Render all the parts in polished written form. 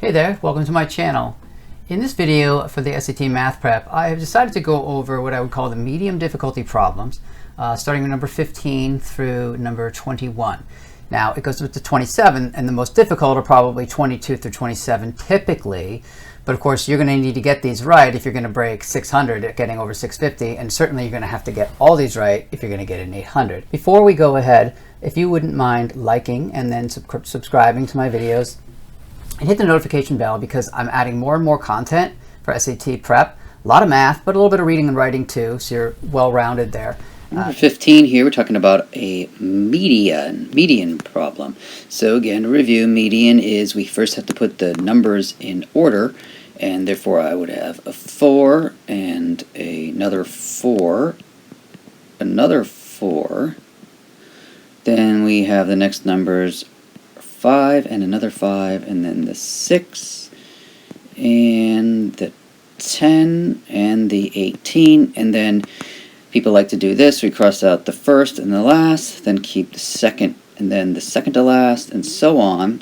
Hey there, welcome to my channel. In this video for the SAT Math Prep, I have decided to go over what I would call the medium difficulty problems, starting with number 15 through number 21. Now, it goes up to 27, and the most difficult are probably 22 through 27 typically, but of course you're going to need to get these right if you're going to break 600 at getting over 650, and certainly you're going to have to get all these right if you're going to get an 800. Before we go ahead, if you wouldn't mind liking and then subscribing to my videos, and hit the notification bell because I'm adding more and more content for SAT prep. A lot of math, but a little bit of reading and writing too, so you're well-rounded there. Number 15 here, we're talking about a median problem. So again, to review, median is we first have to put the numbers in order, and therefore I would have a 4 and another 4, another 4. Then we have the next numbers 5 and another 5, and then the 6 and the 10 and the 18, and then people like to do this. We cross out the first and the last, then keep the second and then the second to last, and so on.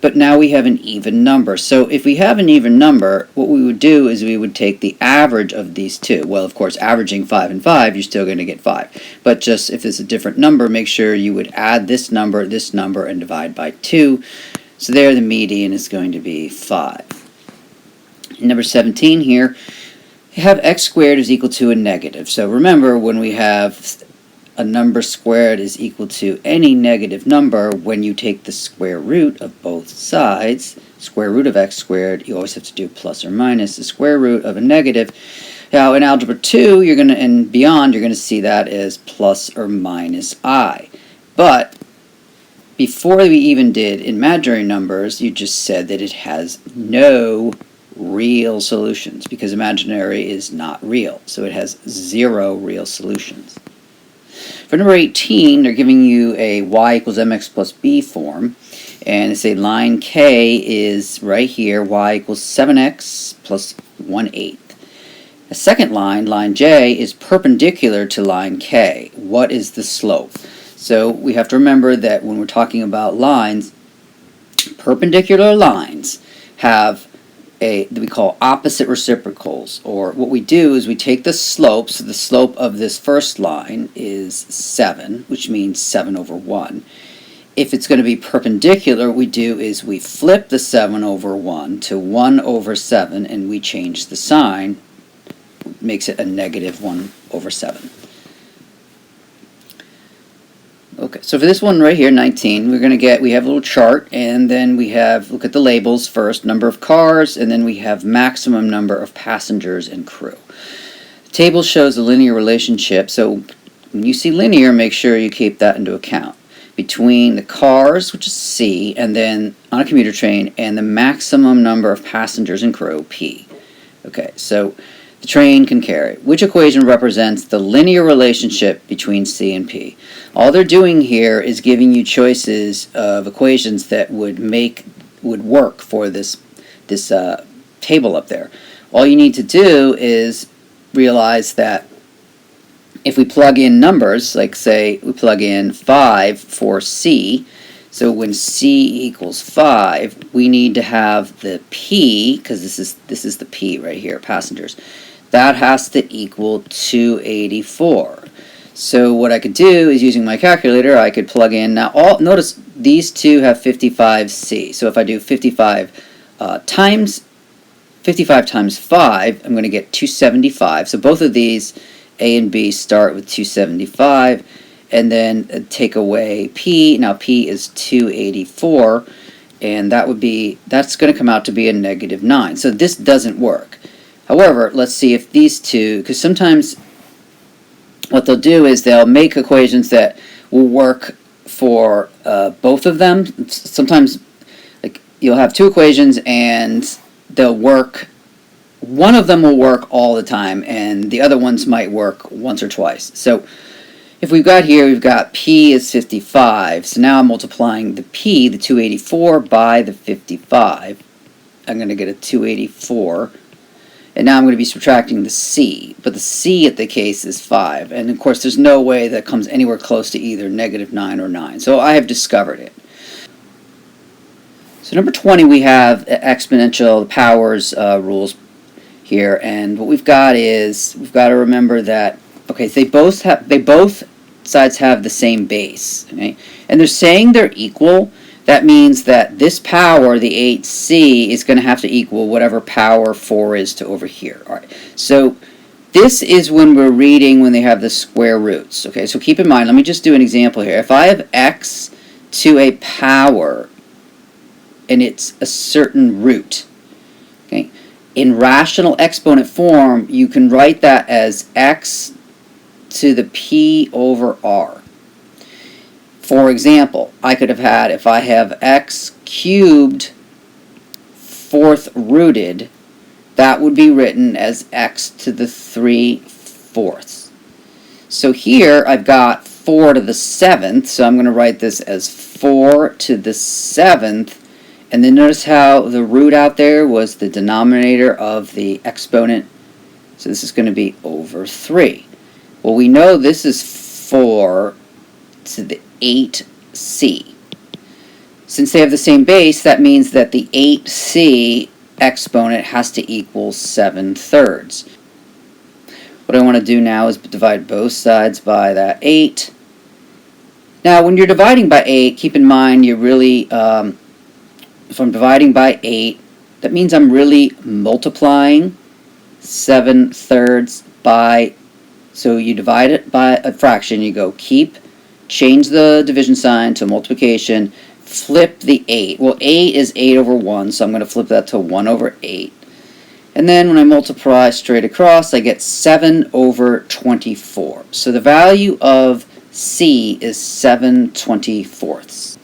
But now we have an even number. So if we have an even number, what we would do is we would take the average of these two. Well, of course, averaging 5 and 5, you're still going to get 5. But just if it's a different number, make sure you would add this number, and divide by 2. So there the median is going to be 5. Number 17 here, you have x squared is equal to a negative. So remember, when we have a number squared is equal to any negative number, when you take the square root of both sides, square root of x squared, you always have to do plus or minus the square root of a negative. Now in Algebra 2, you're going to, and beyond, you're going to see that as plus or minus I. But before we even did imaginary numbers, you just said that it has no real solutions, because imaginary is not real. So it has 0 real solutions. For number 18, they're giving you a y equals mx plus b form, and it's a line k is right here, y equals 7x plus 1/8. The second line, line j, is perpendicular to line k. What is the slope? So we have to remember that when we're talking about lines, perpendicular lines have that we call opposite reciprocals, or what we do is we take the slope. So the slope of this first line is 7, which means 7 over 1. If it's going to be perpendicular, what we do is we flip the 7 over 1 to 1 over 7, and we change the sign. Makes it a negative 1 over 7. Okay, so for this one right here, 19, we have a little chart, and then we have, look at the labels first, number of cars, and then we have maximum number of passengers and crew. The table shows a linear relationship, so when you see linear, make sure you keep that into account, between the cars, which is C, and then on a commuter train, and the maximum number of passengers and crew, P. Okay, so the train can carry. Which equation represents the linear relationship between C and P? All they're doing here is giving you choices of equations that would work for this table up there. All you need to do is realize that if we plug in numbers, like say we plug in 5 for C, so when C equals 5, we need to have the P, because this is the P right here, passengers. That has to equal 284. So what I could do is, using my calculator, I could plug in, now notice these two have 55C. So if I do 55 times 5, I'm going to get 275. So both of these, A and B, start with 275, and then take away P. Now P is 284, and that's going to come out to be a negative 9. So this doesn't work. However, let's see if these two, because sometimes what they'll do is they'll make equations that will work for both of them. Sometimes, like, you'll have two equations and they'll work, one of them will work all the time and the other ones might work once or twice. So if we've got here, we've got P is 55, so now I'm multiplying the P, the 284, by the 55. I'm going to get a 284. And now I'm going to be subtracting the C, but the C at the case is 5. And of course there's no way that comes anywhere close to either negative 9 or 9. So I have discovered it. So number 20, we have exponential powers rules here, and what we've got is we've got to remember that they both sides have the same base, okay? And they're saying they're equal. That means that this power, the 8c, is going to have to equal whatever power 4 is to over here. All right. So this is when we're reading when they have the square roots. Okay. So keep in mind. Let me just do an example here. If I have x to a power and it's a certain root, okay, in rational exponent form, you can write that as x to the p over r. For example, I could have had, if I have x cubed fourth rooted, that would be written as x to the 3/4. So here I've got 4 to the 7th, so I'm going to write this as 4 to the 7th. And then notice how the root out there was the denominator of the exponent. So this is going to be over 3. Well, we know this is 4 to the 8c. Since they have the same base, that means that the 8c exponent has to equal 7/3. What I want to do now is divide both sides by that 8. Now, when you're dividing by 8, keep in mind you're really, if I'm dividing by 8, that means I'm really multiplying 7/3 by, so you divide it by a fraction, you go change the division sign to multiplication, flip the 8. Well, 8 is 8 over 1, so I'm going to flip that to 1 over 8. And then when I multiply straight across, I get 7 over 24. So the value of C is 7/24.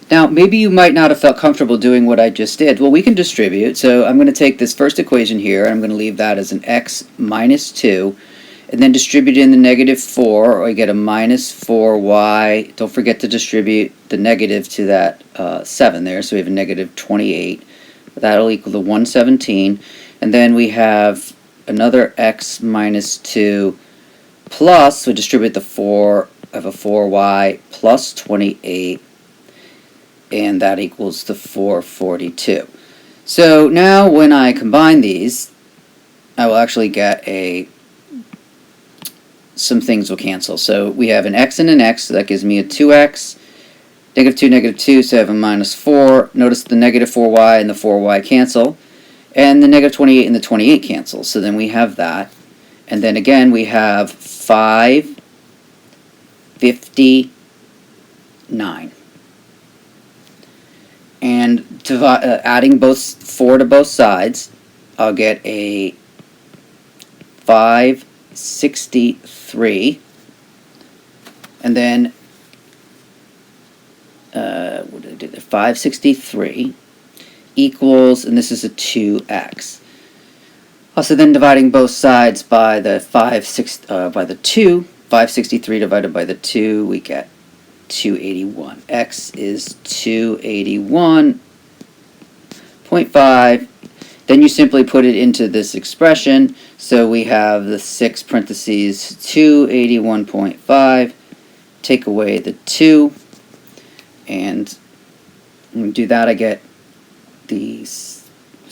Now, maybe you might not have felt comfortable doing what I just did. Well, we can distribute. So I'm going to take this first equation here, and I'm going to leave that as an x minus 2, and then distribute in the negative 4, or I get a minus 4y. Don't forget to distribute the negative to that 7 there, so we have a negative 28. That'll equal to 117. And then we have another x minus 2 plus, we distribute the 4, I have a 4y plus 28, and that equals to 442. So now when I combine these, I will actually get some things will cancel. So we have an x and an x, so that gives me a 2x, negative 2, so I have a minus 4. Notice the negative 4y and the 4y cancel, and the negative 28 and the 28 cancel. So then we have that. And then again, we have 559. And adding both 4 to both sides, I'll get a 563. And then, what did I do there? 563 equals, and this is a 2x. Also then dividing both sides by the 2, 563 divided by the 2, we get 281. X is 281.5. Then you simply put it into this expression. So we have the 6 parentheses 281.5. Take away the 2. And when we do that, I get this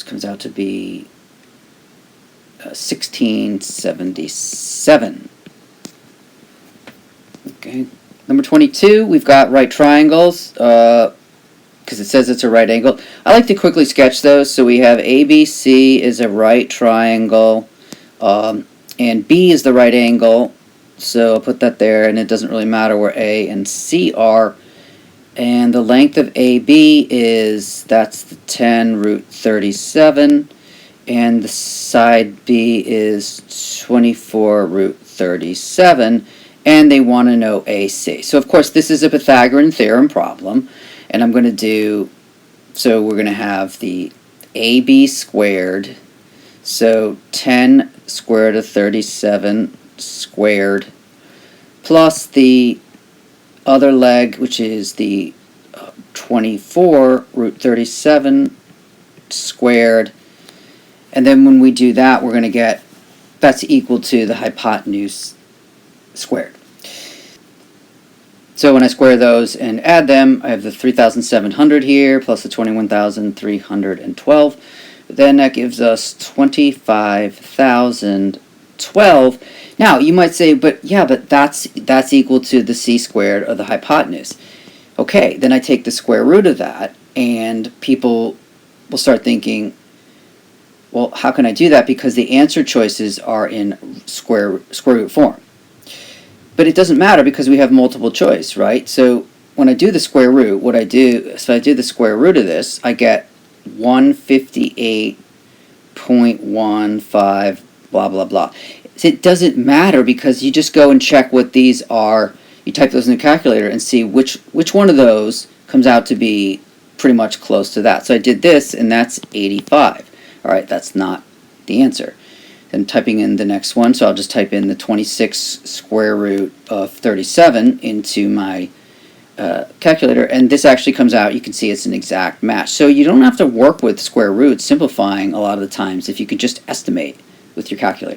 comes out to be 1677. Okay. Number 22, we've got right triangles, because it says it's a right angle. I like to quickly sketch those. So we have ABC is a right triangle, and B is the right angle. So I'll put that there, and it doesn't really matter where A and C are. And the length of AB that's the 10 root 37, and the side B is 24 root 37. And they want to know AC. So of course this is a Pythagorean theorem problem, and I'm going to do, so we're going to have the AB squared, so 10 square root of 37 squared, plus the other leg, which is the 24 root 37 squared, and then when we do that, we're going to get, that's equal to the hypotenuse squared. So when I square those and add them, I have the 3,700 here plus the 21,312. Then that gives us 25,012. Now you might say, but that's equal to the c squared of the hypotenuse. Okay, then I take the square root of that, and people will start thinking, well, how can I do that? Because the answer choices are in square root form. But it doesn't matter because we have multiple choice, right? So when I do the square root, what I do, so I do the square root of this, I get 158.15, blah, blah, blah. So it doesn't matter because you just go and check what these are. You type those in the calculator and see which one of those comes out to be pretty much close to that. So I did this, and that's 85. All right, that's not the answer. Then typing in the next one, so I'll just type in the 26 square root of 37 into my calculator, and this actually comes out. You can see it's an exact match. So you don't have to work with square roots, simplifying a lot of the times if you could just estimate with your calculator.